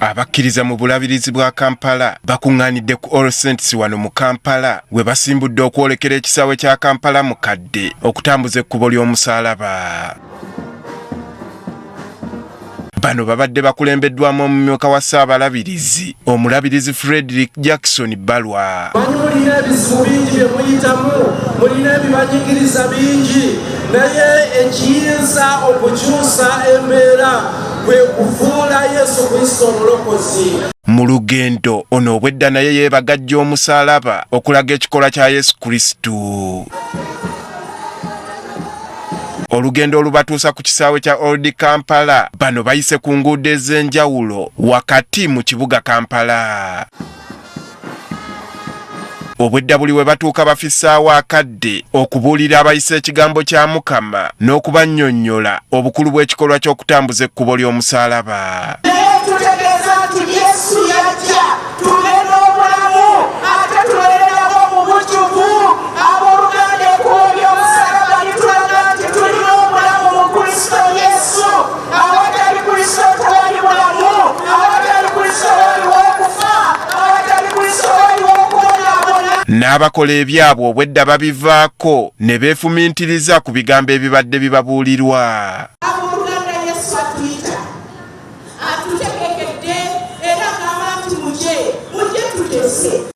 Abakkiriza mu bulabirizi bwa Kampala bakung'aanidde ku All Saints wano mu Kampala we basimbudde okwolekera ekisaawe kya Kampala mukadde okutambuza ekkubo ly'omusaalaba. Bano babadde bakulembeddwamu omumyuka wa Ssaabalabirizi omulabirizi Frederick Jackson Balwa. Mulina ebizibu bingi bye muyitamu, mulina ebibanyigiriza bingi, naye ekiyinza okukyusa embeera kwe kufuula Yesu Kristo omulokozi. Mu lugendo ono Obwedda naye yeebagajja omusaalaba okulaga ekikolwa kya Yesu Kristo. Olugendo olubatuusa ku kisaawe kya Old Kampala bano bayise ku nguudo ez'enjawulo wakati mu kibuga Kampala. Obwedda buli we batuuka bafissaawo akadde okubuulira abayise ekigambo kya Mukama n'okubannyonnyola obukulu bw'ekikolwa ky'okutambuza ekkubo ly'omusaalaba. N'abakola ebyabwe Obwedda babivaako ne beefumintiriza ku bigambo ebibadde bibabuulirwa.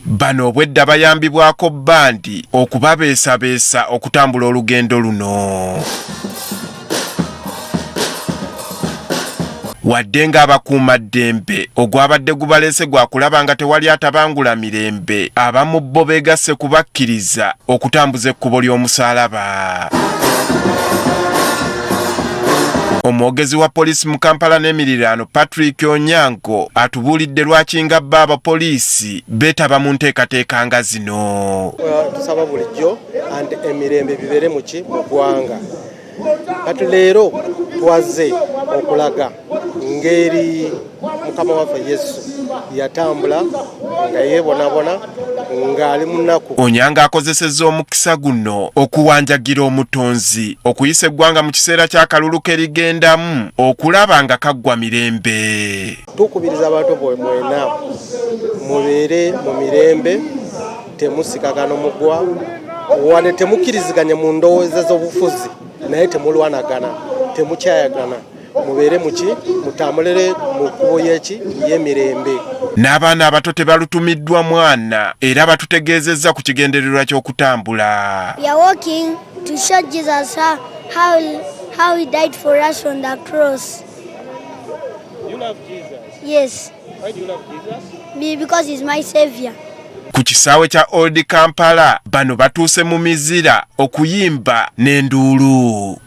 Bano Obwedda bayambibwako bbandi okubabeesabeesa okutambula olugendo luno. Wadde ng'abakuumaddembe ogwabadde gubaleese gwa kulaba nga tewali atabangula mirembe, abamu bo beegasse kubakkiriza okutambuza ekkubo ly'omusaalaba. Omwogezi wa poliisi mu Kampala n'emiriraano Patrick Onyango atubuulidde lwaki nga bba abapoliisi beetaba mu nteekateeka nga zino. Tusaba bulijjo emirembe bibeere mu ggwanga. Kati leero twaze okulaga ngeri Mukama waffe Yesu yatambula nga yeebonabona ng'ali mu nnaku. Onyango akozesezza omukisa guno okuwanjagira omutonzi okuyisa eggwanga mu kiseera ky'akalulu kerigendamu okulaba nga kaggwa mirembe. Tukubiriza abantu mwena mubeere mu mirembe, temusikagana mugwa wadde temukkiriziganya mu ndowooza z'obufuzi, naye temulwanagana, temukyayagana, mubeere mutambulire mu kkubo y'emirembe. N'abaana abato tebalutumiddwa mwana era batutegeezezza ku kigendererwa ky'okutambula. We are walking to show Jesus how he died for us on the cross. You love Jesus? Yes. Why do you love Jesus? Because he's my savior. Ku kisaawe kya Old Kampala bano batuuse mu mizira okuyimba n'enduulu.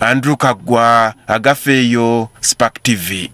Andrew Kagwa, Agafeeyo, Spark TV.